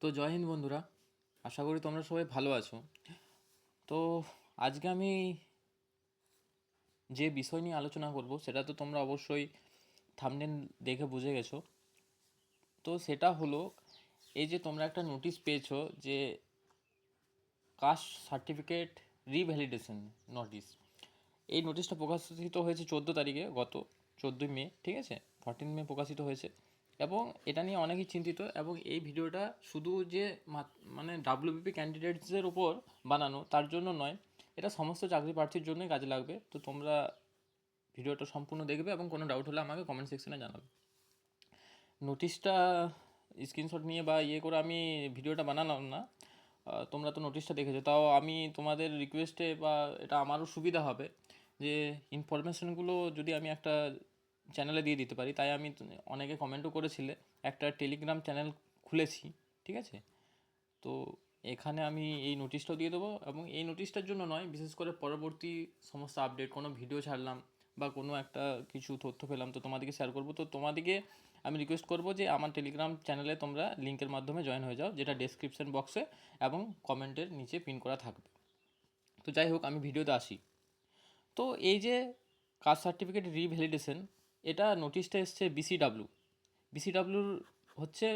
তো জয় হিন্দ বন্ধুরা, আশা করি তোমরা সবাই ভালো আছো। তো আজকে আমি যে বিষয় নিয়ে আলোচনা করব সেটা তো তোমরা অবশ্যই থাম্বনেল দেখে বুঝে গেছো। তো সেটা হলো এই যে তোমরা একটা নোটিশ পেয়েছো যে কাস্ট সার্টিফিকেট রিভ্যালিডেশন নোটিশ। এই নোটিশটা প্রকাশিত হয়েছে 14 তারিখে, গত 14ই মে, ঠিক আছে, 14 মে প্রকাশিত হয়েছে। এবং এটা নিয়ে অনেকেই চিন্তিত, এবং এই ভিডিওটা শুধু যে মানে ডাব্লিউবিপি ক্যান্ডিডেটসদের উপর বানানো তার জন্য নয়, এটা সমস্ত চাকরি প্রার্থীর জন্যই কাজে লাগবে। তো তোমরা ভিডিওটা সম্পূর্ণ দেখবে এবং কোনো ডাউট হলে আমাকে কমেন্ট সেকশনে জানাবে। নোটিশটা স্ক্রিনশট নিয়ে বা করে আমি ভিডিওটা বানালাম না, তোমরা তো নোটিশটা দেখেছো। তাও আমি তোমাদের রিকোয়েস্টে বা এটা আমারও সুবিধা হবে যে ইনফরমেশনগুলো যদি আমি একটা চ্যানেলে দিয়ে দিতে পারি। তাই আমি অনেকে কমেন্টও করেছিলে, একটা টেলিগ্রাম চ্যানেল খুলেছি, ঠিক আছে। তো এখানে আমি এই নোটিশটাও দিয়ে দেবো, এবং এই নোটিশটার জন্য নয়, বিশেষ করে পরবর্তী সমস্ত আপডেট, কোনো ভিডিও ছাড়লাম বা কোনো একটা কিছু তথ্য পেলাম তো তোমাদেরকে শেয়ার করবো। তো তোমাদেরকে আমি রিকোয়েস্ট করবো যে আমার টেলিগ্রাম চ্যানেলে তোমরা লিঙ্কের মাধ্যমে জয়েন হয়ে যাও, যেটা ডেসক্রিপশন বক্সে এবং কমেন্টের নিচে পিন করা থাকবে। তো যাই হোক, আমি ভিডিওতে আসি। তো এই যে কাস্ট সার্টিফিকেট রিভ্যালিডেশন, এটা নোটিশটা এসছে বিসিডাব্লিউ। বিসিডাব্লিউর হচ্ছে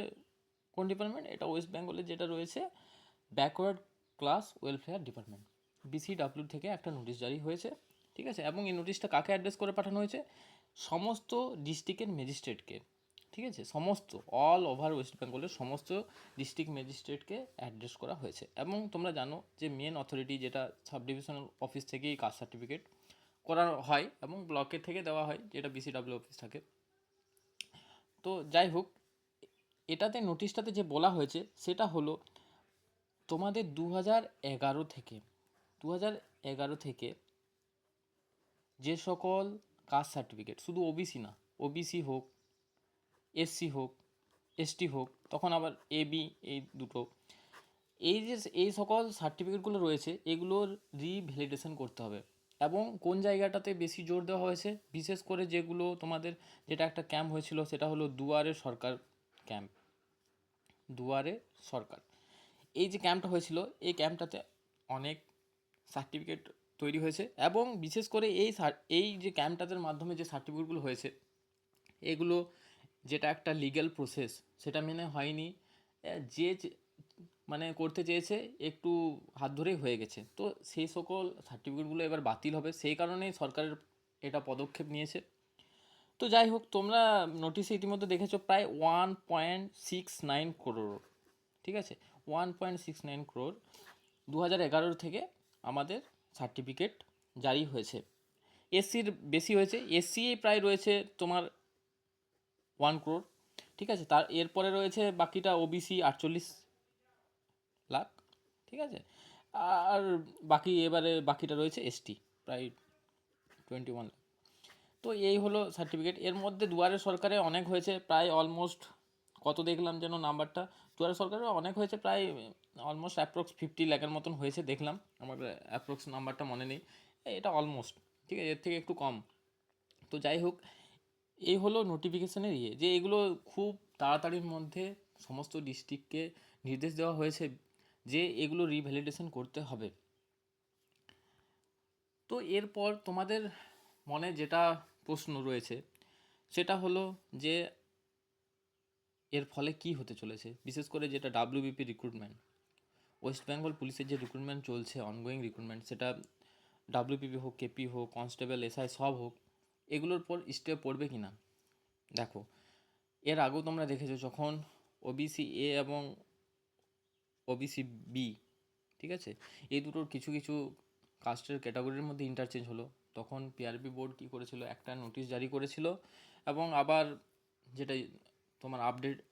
কোন ডিপার্টমেন্ট? এটা ওয়েস্ট বেঙ্গলের যেটা রয়েছে backward class welfare department. BCW থেকে একটা নোটিশ জারি হয়েছে, ঠিক আছে। এবং এই নোটিশটা কাকে অ্যাড্রেস করে পাঠানো হয়েছে? সমস্ত ডিস্ট্রিক্টের ম্যাজিস্ট্রেটকে, ঠিক আছে, সমস্ত অল ওভার ওয়েস্ট বেঙ্গলের সমস্ত ডিস্ট্রিক্ট ম্যাজিস্ট্রেটকে অ্যাড্রেস করা হয়েছে। এবং তোমরা জানো যে মেন অথরিটি যেটা সাব ডিভিশনাল অফিস থেকেই কাস্ট সার্টিফিকেট করা হয় এবং ব্লকের থেকে দেওয়া হয়, যেটা বিসিডাব্লিউ অফিস থাকে। তো যাই হোক, এটাতে নোটিশটাতে যে বলা হয়েছে সেটা হলো তোমাদের 2011 থেকে 2011 থেকে যে সকল কাস্ট সার্টিফিকেট, শুধু ওবিসি না, ওবিসি হোক, এসসি হোক, এসটি হোক, তখন আবার এবি, এই দুটো, এই যে এই সকল সার্টিফিকেটগুলো রয়েছে এগুলোর রিভ্যালিডেশন করতে হবে। এবং কোন জায়গাটাতে বেশি জোর দেওয়া হয়েছে, বিশেষ করে যেগুলো তোমাদের, যেটা একটা ক্যাম্প হয়েছিল সেটা হলো দুয়ারে সরকার ক্যাম্প। দুয়ারে সরকার, এই যে ক্যাম্পটা হয়েছিল, এই ক্যাম্পটাতে অনেক সার্টিফিকেট তৈরি হয়েছে। এবং বিশেষ করে এই যে ক্যাম্পটাদের মাধ্যমে যে সার্টিফিকেটগুলো হয়েছে, এগুলো যেটা একটা লিগ্যাল প্রসেস সেটা মেনে হয়নি। মানে করতে চেয়েছে একটু হাত ধরেই হয়ে গেছে। তো সেই সকল সার্টিফিকেটগুলো এবার বাতিল হবে, সেই কারণেই সরকারের এটা পদক্ষেপ নিয়েছে। তো যাই হোক, তোমরা নোটিশে ইতিমধ্যে দেখেছো প্রায় 1.69 crore, ঠিক আছে, 1.69 crore 2011 থেকে আমাদের সার্টিফিকেট জারি হয়েছে। এসসির বেশি হয়েছে, এসসি প্রায় রয়েছে তোমার 1 crore, ঠিক আছে। তার এরপরে রয়েছে বাকিটা ওবিসি 48 লাখ, ঠিক আছে। আর বাকি এবারে বাকিটা রয়েছে এসটি, প্রায় 21 লাখ। তো এই হলো সার্টিফিকেট। এর মধ্যে দুয়ারে সরকারে অনেক হয়েছে, প্রায় অলমোস্ট, কত দেখলাম যেন নাম্বারটা, দুয়ারে সরকারে অনেক হয়েছে, প্রায় অলমোস্ট অ্যাপ্রক্স 50 লাখের মতন হয়েছে দেখলাম, আমার অ্যাপ্রক্স নাম্বারটা মনে নেই। এটা অলমোস্ট, ঠিক আছে, এর থেকে একটু কম। তো যাই হোক, এই হলো নোটিফিকেশনের যে এগুলো খুব তাড়াতাড়ির মধ্যে সমস্ত ডিস্ট্রিক্টকে নির্দেশ দেওয়া হয়েছে যে এগুলো রিভ্যালিডেশন করতে হবে। তো এরপর তোমাদের মনে যেটা প্রশ্ন রয়েছে সেটা হলো যে এর ফলে কি হতে চলেছে, বিশেষ করে যেটা ডাব্লিউবিপি রিক্রুটমেন্ট, ওয়েস্ট বেঙ্গল পুলিশের যে রিক্রুটমেন্ট চলছে, অনগোয়িং রিক্রুটমেন্ট, সেটা ডাব্লিউবিপি হোক, কেপি হোক, কনস্টেবল, এসআই সব হোক, এগুলোর পর স্টেপ পড়বে কি না। দেখো, এর আগেও তোমরা দেখেছো যখন ওবিসি এ এবং ওবিসি বি, ঠিক আছে, এই দুটোর কিছু কিছু কাস্টের ক্যাটাগরির মধ্যে ইন্টারচেঞ্জ হলো, তখন পিআরবি বোর্ড কী করেছিল, একটা নোটিশ জারি করেছিল এবং আবার যেটা তোমার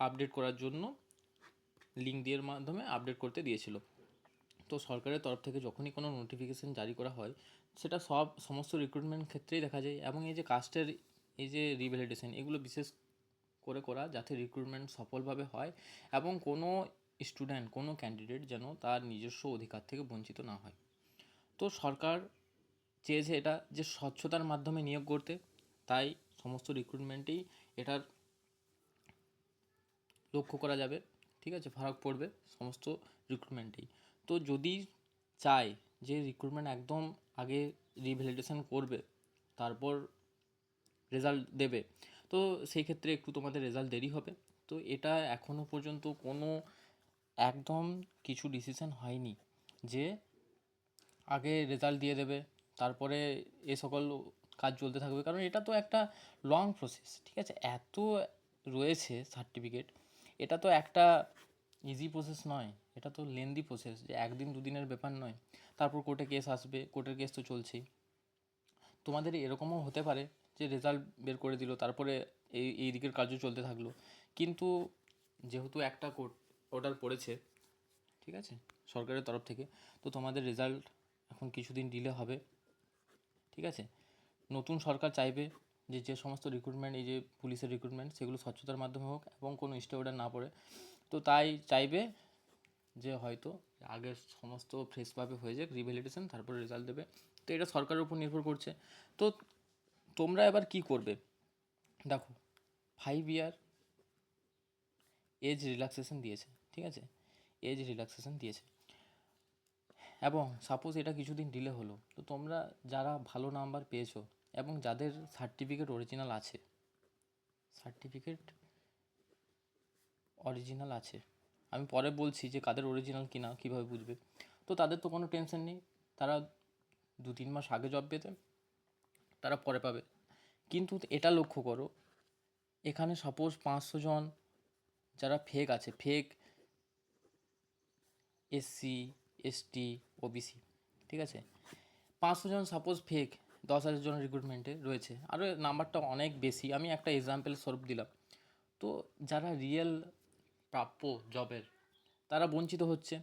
আপডেট করার জন্য লিঙ্ক দিয়ে মাধ্যমে আপডেট করতে দিয়েছিল। তো সরকারের তরফ থেকে যখনই কোনো নোটিফিকেশান জারি করা হয় সেটা সমস্ত রিক্রুটমেন্ট ক্ষেত্রেই দেখা যায়। এবং এই যে কাস্টের এই যে রিভ্যালিডেশন, এগুলো বিশেষ করে করা যাতে রিক্রুটমেন্ট সফলভাবে হয় এবং কোনো স্টুডেন্ট, কোনো ক্যান্ডিডেট যেন তার নিজস্ব অধিকার থেকে বঞ্চিত না হয়। তো সরকার চেয়েছে এটা যে স্বচ্ছতার মাধ্যমে নিয়োগ করতে, তাই সমস্ত রিক্রুটমেন্টেই এটার লক্ষ্য করা যাবে। ঠিক আছে, ফারাক পড়বে সমস্ত রিক্রুটমেন্টেই। তো যদি চায় যে রিক্রুটমেন্ট একদম আগে রিভ্যালিডেশন করবে তারপর রেজাল্ট দেবে, তো সেই ক্ষেত্রে একটু তোমাদের রেজাল্ট দেরি হবে। তো এটা এখনও পর্যন্ত কোনো একদম কিছু ডিসিশন হয়নি যে আগে রেজাল্ট দিয়ে দেবে তারপরে এ সকল কাজ চলতে থাকবে, কারণ এটা তো একটা লং প্রসেস। ঠিক আছে, এত রয়েছে সার্টিফিকেট, এটা তো একটা ইজি প্রসেস নয়, এটা তো লেন্দি প্রসেস, যে একদিন দুদিনের ব্যাপার নয়। তারপর কোর্টে কেস আসবে, কোর্টের কেস তো চলছেই। তোমাদের এরকমও হতে পারে যে রেজাল্ট বের করে দিল, তারপরে এই দিকের কাজও চলতে থাকলো, কিন্তু যেহেতু একটা কোর্ট অর্ডার পড়েছে, ঠিক আছে, সরকারের তরফ থেকে, তো তোমাদের রেজাল্ট এখন কিছুদিন ডিলে হবে। ঠিক আছে, নতুন সরকার চাইবে যে যে সমস্ত রিক্রুটমেন্ট, এই যে পুলিশের রিক্রুটমেন্ট, সেগুলো স্বচ্ছতার মাধ্যমে হোক এবং কোনো স্টে অর্ডার না পড়ে। তো তাই চাইবে যে হয়তো আগের সমস্ত ফ্রেশভাবে হয়ে যাক রিভ্যালিডেশন, তারপরে রেজাল্ট দেবে। তো এটা সরকারের উপর নির্ভর করছে। তো তোমরা এবার কি করবে? দেখো, 5 ইয়ার এজ রিল্যাক্সেশন দিয়েছে, ঠিক আছে, এজ রিল্যাক্সেশন দিয়েছে, এবং সাপোজ এটা কিছুদিন ডিলে হলো, তো তোমরা যারা ভালো নাম্বার পেয়েছো এবং যাদের সার্টিফিকেট অরিজিনাল আছে, সার্টিফিকেট অরিজিনাল আছে, আমি পরে বলছি যে কাদের অরিজিনাল কিনা কীভাবে বুঝবে, তো তাদের তো কোনো টেনশন নেই, তারা 2-3 মাস আগে জব পেতে, তারা পরে পাবে। কিন্তু এটা লক্ষ্য করো, এখানে সাপোজ 500 জন যারা ফেক আছে, ফেক এসসি, এসটি, ওবিসি, ঠিক আছে, 500 জন সাপোজ ফেক, 10,000 জন রিক্রুটমেন্টে রয়েছে, আরও নাম্বারটা অনেক বেশি, আমি একটা এক্সাম্পল স্বরূপ দিলাম। তো যারা রিয়েল প্রাপ্য জবের, তারা বঞ্চিত হচ্ছে।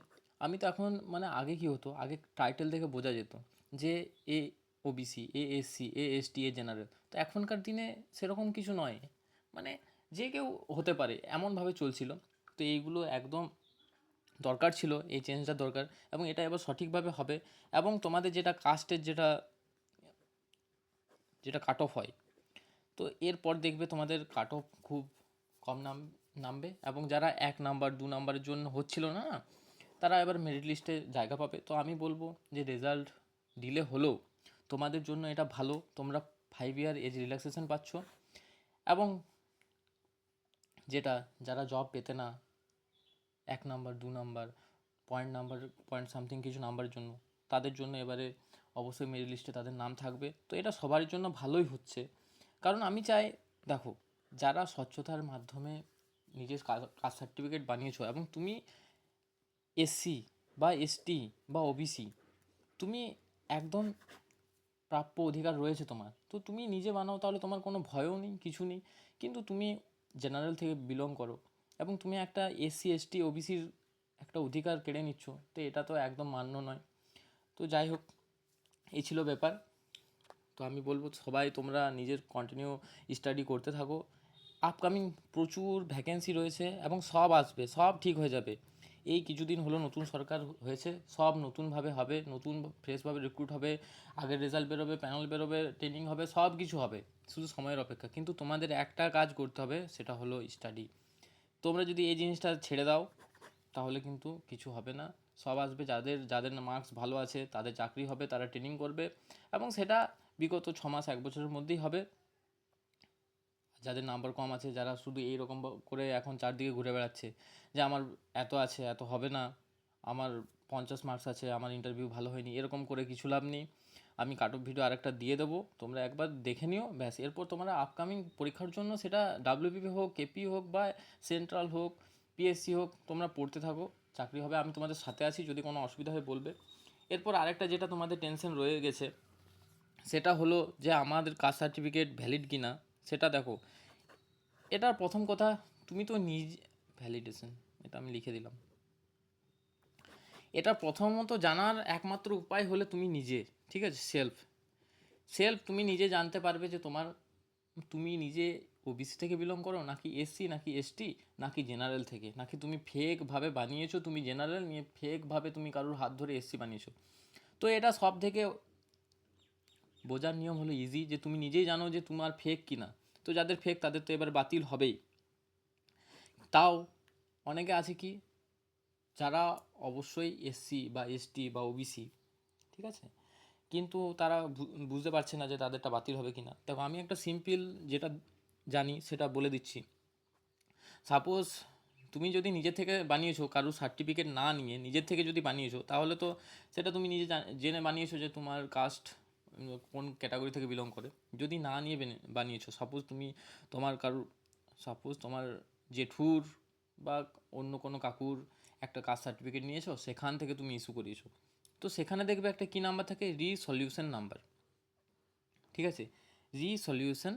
আমি তো এখন মানে আগে কি হতো, আগে টাইটেল দেখে বোঝা যেত যে A OBC, A SC, A ST, a general. তো এখনকার দিনে সেরকম কিছু নয়, মানে যে কেউ হতে পারে, এমনভাবে চলছিল। তো এইগুলো একদম দরকার ছিল, এই চেঞ্জটা দরকার, এবং এটা এবার সঠিকভাবে হবে। এবং তোমাদের যেটা কাস্টের যেটা যেটা কাট অফ হয়, তো এরপর দেখবে তোমাদের কাট অফ খুব কম নামবে, এবং যারা 1 নাম্বার 2 নাম্বারের জন্য হচ্ছিল না, তারা এবার মেরিট লিস্টে জায়গা পাবে। তো আমি বলবো যে রেজাল্ট ডিলে হলেও তোমাদের জন্য এটা ভালো, তোমরা 5 ইয়ার এজ রিল্যাক্সেশন পাচ্ছ। এবং যেটা যারা জব পেতে না 1 নাম্বার 2 নাম্বার পয়েন্ট সামথিং কিছু নাম্বারের জন্য, তাদের জন্য এবারে অবশ্যই মেরিট লিস্টে তাদের নাম থাকবে। তো এটা সবার জন্য ভালোই হচ্ছে, কারণ আমি চাই, দেখো, যারা স্বচ্ছতার মাধ্যমে নিজের কাস্ট সার্টিফিকেট বানিয়েছো, এবং তুমি এসসি বা এসটি বা ওবিসি, তুমি একদম প্রাপ্য অধিকার রয়েছে তোমার, তো তুমি নিজে বানাও, তাহলে তোমার কোনো ভয়ও নেই, কিছু নেই। কিন্তু তুমি জেনারেল থেকে বিলং করো এবং তুমি একটা এসসি এসটি ওবিসির একটা অধিকার কেড়ে নিচ্ছ, তো এটা তো একদম মান্য নয়। তো যাই হোক, এই ছিল ব্যাপার। তো আমি বলবো সবাই তোমরা নিজের কন্টিনিউ স্টাডি করতে থাকো। আপকামিং প্রচুর ভ্যাকেন্সি রয়েছে এবং সব আসবে, সব ঠিক হয়ে যাবে। এই কিছুদিন হলো নতুন সরকার হয়েছে, সব নতুনভাবে হবে, নতুন ফ্রেশভাবে রিক্রুট হবে, আগের রেজাল্ট বেরোবে, প্যানেল বেরোবে, ট্রেনিং হবে, সব কিছু হবে, শুধু সময়ের অপেক্ষা। কিন্তু তোমাদের একটা কাজ করতে হবে, সেটা হলো স্টাডি। তোমরা যদি এই জিনিসটা ছেড়ে দাও তাহলে কিন্তু কিছু হবে না। সব আসবে, যাদের যাদের মার্কস ভালো আছে তাদের চাকরি হবে, তারা ট্রেনিং করবে, এবং সেটা বিগত 6 মাস 1 বছরের মধ্যেই হবে। যাদের নাম্বার কম আছে, যারা শুধু এই রকম করে এখন চারদিকে ঘুরে বেড়াচ্ছে যে আমার এত আছে, এত হবে না, আমার 50 মার্কস আছে, আমার ইন্টারভিউ ভালো হয়নি, এরকম করে কিছু লাভ নেই। আমি কাট অফ ভিডিও আরেকটা দিয়ে দেবো, তোমরা একবার দেখে নিও, ব্যাস। এরপর তোমরা আপকামিং পরীক্ষার জন্য, সেটা ডাব্লিউবিপি হোক, কেপি হোক, বা সেন্ট্রাল হোক, পিএসসি হোক, তোমরা পড়তে থাকো, চাকরি হবে। আমি তোমাদের সাথে আছি, যদি কোনো অসুবিধা হয় বলবে। এরপর আরেকটা যেটা তোমাদের টেনশন রয়ে গেছে, সেটা হলো যে আমাদের কাস্ট সার্টিফিকেট ভ্যালিড কিনা, সেটা দেখো। এটার প্রথম কথা, তুমি তো নিজে ভ্যালিডেশন, এটা আমি লিখে দিলাম। এটা প্রথমত জানার একমাত্র উপায় হলে তুমি নিজে, ঠিক আছে, সেলফ সেলফ তুমি নিজে জানতে পারবে যে তুমি নিজে ওবিসি থেকে বিলং করো, নাকি এসসি, নাকি এসটি, নাকি জেনারেল থেকে, নাকি তুমি ফেকভাবে বানিয়েছো তুমি জেনারেল নিয়ে, ফেকভাবে তুমি কারোর হাত ধরে এসসি বানিয়েছো। তো এটা সব থেকে বোঝার নিয়ম হলো ইজি, যে তুমি নিজেই জানো যে তোমার ফেক কিনা। তো যাদের ফেক তাদের তো এবার বাতিল হবেই। তাও অনেকে আছে কি, যারা অবশ্যই এসসি বা এসটি বা ওবিসি, ঠিক আছে, কিন্তু তারা বুঝতে পারছে না যে তাদেরটা বাতিল হবে কি না। দেখো আমি একটা সিম্পল যেটা জানি সেটা বলে দিচ্ছি। সাপোজ তুমি যদি নিজের থেকে বানিয়েছো, কারোর সার্টিফিকেট না নিয়ে নিজের থেকে যদি বানিয়েছো, তাহলে তো সেটা তুমি নিজে জেনে বানিয়েছো যে তোমার কাস্ট কোন ক্যাটাগরি থেকে বিলং করে। যদি না নিয়ে বানিয়েছো, সাপোজ তুমি তোমার কারোর, সাপোজ তোমার জেঠুর বা অন্য কোনো কাকুর একটা কাস্ট সার্টিফিকেট নিয়েছো, সেখান থেকে তুমি ইস্যু করিয়েছো, তো সেখানে দেখবে একটা কী নাম্বার থাকে, রিসলিউশন নাম্বার, ঠিক আছে, রিসলিউশন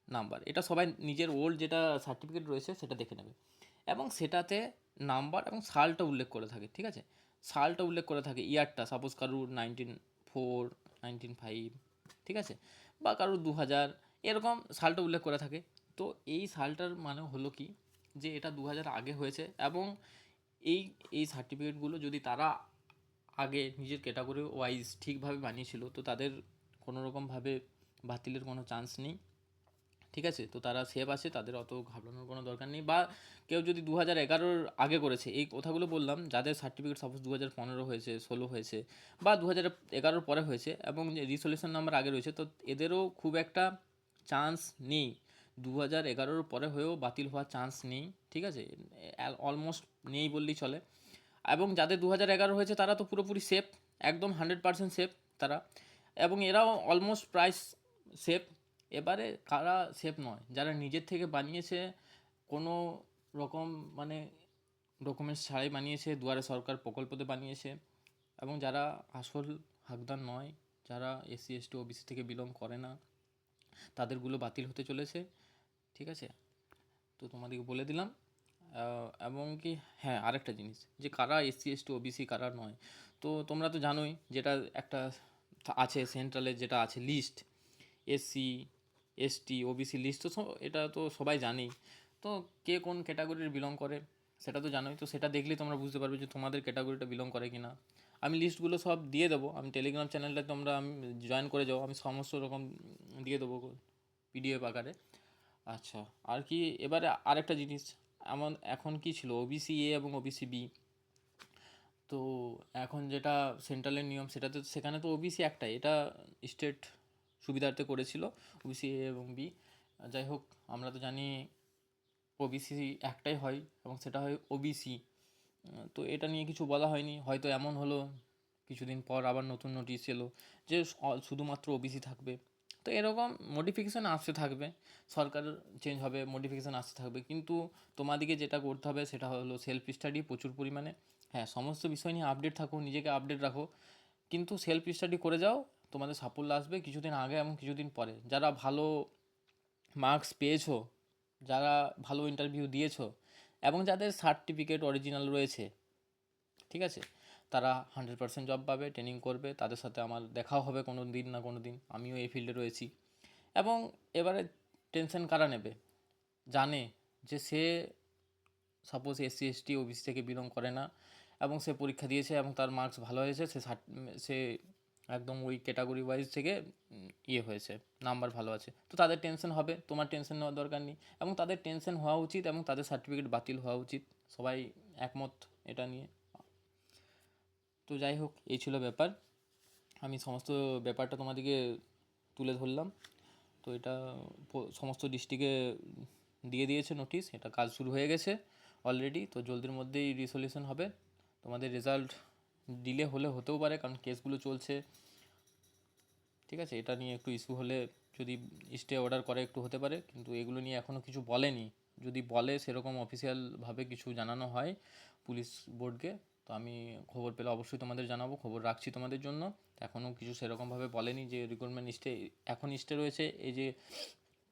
নাম্বার। এটা সবাই নিজের ওল্ড যেটা সার্টিফিকেট রয়েছে সেটা দেখে নেবে, এবং সেটাতে নাম্বার এবং সালটা উল্লেখ করে থাকে, ঠিক আছে, সালটা উল্লেখ করে থাকে, ইয়ারটা, সাপোজ কারুর 1904, 1905, ঠিক আছে, বা কারুর 2000, এরকম সালটা উল্লেখ করে থাকে। তো এই সালটার মানে হলো কি, যে এটা 2000 আগে হয়েছে, এবং এই এই সার্টিফিকেটগুলো যদি তারা আগে নিজের ক্যাটাগরি ওয়াইজ ঠিকভাবে বানিয়েছিল, তো তাদের কোনো রকমভাবে বাতিলের কোনো চান্স নেই, ঠিক আছে। তো তারা সেভ আছে, তাদের অত ঘাবড়ানোর কোনো দরকার নেই। বা কেউ যদি 2011 আগে করেছে, এই কথাগুলো বললাম যাদের সার্টিফিকেট সাপোজ 2015 হয়েছে, 16 হয়েছে, বা 2011 পরে হয়েছে, এবং যে রিসলিউশন নাম্বার আগে রয়েছে, তো এদেরও খুব একটা চান্স নেই, 2011 পরে হয়েও বাতিল হওয়ার চান্স নেই, ঠিক আছে, অলমোস্ট নেই বললেই চলে। এবং যাদের 2011 হয়েছে তারা তো পুরোপুরি সেফ, একদম 100% সেফ তারা, এবং এরাও অলমোস্ট প্রায় সেফ। এবারে কারা সেফ নয়, যারা নিজের থেকে বানিয়েছে, কোনো রকম মানে ডকুমেন্টস ছাড়াই বানিয়েছে, দুয়ারে সরকার প্রকল্পতে বানিয়েছে, এবং যারা আসল হাকদার নয়, যারা এসসি এসটি ওবিসি থেকে বিলং করে না, তাদেরগুলো বাতিল হতে চলেছে, ঠিক আছে। তো তোমাদেরকে বলে দিলাম। এবং কি, হ্যাঁ, আরেকটা জিনিস, যে কারা এসসি এসটি ওবিসি কারা নয়, তো তোমরা তো জানোই যেটা একটা আছে সেন্ট্রালের, যেটা আছে list, SC ST OBC list, তো এটা তো সবাই জানেই। তো কে কোন ক্যাটাগরির বিলং করে সেটা তো জানোই, তো সেটা দেখলেই তোমরা বুঝতে পারবে যে তোমাদের ক্যাটাগরিটা বিলং করে কি না। আমি লিস্টগুলো সব দিয়ে দেবো, আমি টেলিগ্রাম চ্যানেলটা তোমরা আমি জয়েন করে যাও, আমি সমস্ত রকম দিয়ে দেবো পিডিএফ আকারে। আচ্ছা, আর কি, এবারে আরেকটা জিনিস, এমন এখন কি ছিল, ওবিসি এ এবং ওবিসি বি, তো এখন যেটা সেন্ট্রালের নিয়ম, সেটাতে সেখানে তো ওবিসি একটাই, এটা স্টেট সুবিধার্থে করেছিল, ওবিসি এ এবং বি। যাই হোক, আমরা তো জানি ওবিসি একটাই হয়, এবং সেটা হয় ওবিসি। তো এটা নিয়ে কিছু বলা হয়নি, হয়তো এমন হলো কিছুদিন পর আবার নতুন নোটিশ এলো যে শুধুমাত্র ওবিসি থাকবে। তো এরকম মডিফিকেশান আসতে থাকবে, সরকার চেঞ্জ হবে, মডিফিকেশান আসতে থাকবে, কিন্তু তোমাদেরকে যেটা করতে হবে সেটা হলো সেলফ স্টাডি প্রচুর পরিমাণে। হ্যাঁ, সমস্ত বিষয় নিয়ে আপডেট থাকো, নিজেকে আপডেট রাখো, কিন্তু সেলফ স্টাডি করে যাও, তোমাদের সাফল্য আসবে কিছুদিন আগে এবং কিছুদিন পরে। যারা ভালো মার্কস পেয়েছো, যারা ভালো ইন্টারভিউ দিয়েছো, এবং যাদের সার্টিফিকেট অরিজিনাল রয়েছে, ঠিক আছে, তারা 100% জব পাবে, ট্রেনিং করবে, তাদের সাথে আমার দেখাও হবে কোনো দিন না কোনো দিন, আমিও এই ফিল্ডে রয়েছি। এবং এবারে টেনশন কারা নেবে, জানে যে সে সাপোজ এসসি এসটি ওবিসি থেকে বিলং করে না, এবং সে পরীক্ষা দিয়েছে এবং তার মার্কস ভালো হয়েছে, সে একদম ওই ক্যাটাগরি ওয়াইজ থেকে ইয়ে হয়েছে, নাম্বার ভালো আছে, তো তাদের টেনশন হবে, তোমার টেনশন নেওয়ার দরকার নেই, এবং তাদের টেনশন হওয়া উচিত, এবং তাদের সার্টিফিকেট বাতিল হওয়া উচিত, সবাই একমত এটা নিয়ে। তো যাই হোক, এই ছিল ব্যাপার, আমি সমস্ত ব্যাপারটা তোমাদেরকে তুলে ধরলাম। তো এটা সমস্ত ডিস্ট্রিক্টে দিয়ে দিয়েছে নোটিশ, এটা কাজ শুরু হয়ে গেছে অলরেডি, তো জলদির মধ্যেই রিসলিউশন হবে। তোমাদের রেজাল্ট ডিলে হলে হতেও পারে, কারণ কেসগুলো চলছে, ঠিক আছে, এটা নিয়ে একটু ইস্যু হলে যদি স্টে অর্ডার করে একটু হতে পারে, কিন্তু এগুলো নিয়ে এখনও কিছু বলেনি। যদি বলে সেরকম অফিসিয়ালভাবে কিছু জানানো হয় পুলিশ বোর্ডকে, তো আমি খবর পেলে অবশ্যই তোমাদের জানাবো, খবর রাখছি তোমাদের জন্য। এখনও কিছু সেরকমভাবে বলেনি যে রিক্রুটমেন্ট স্টে, এখন স্টে রয়েছে এই যে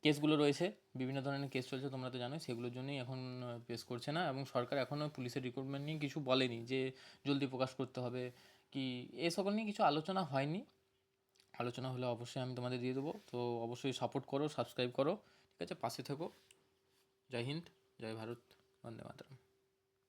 কেসগুলো রয়েছে, বিভিন্ন ধরনের কেস চলছে তোমরা তো জানোই, সেগুলোর জন্যই এখন পেশ করছে না, এবং সরকার এখনও পুলিশের রিক্রুটমেন্ট নিয়ে কিছু বলেনি যে জলদি প্রকাশ করতে হবে কি, এ সকল নিয়ে কিছু আলোচনা হয়নি। আলোচনা হলে অবশ্যই আমি তোমাদের দিয়ে দেবো, তো অবশ্যই সাপোর্ট করো, সাবস্ক্রাইব করো, ঠিক আছে, পাশে থেকো। জয় হিন্দ, জয় ভারত, বন্দে মাতরম।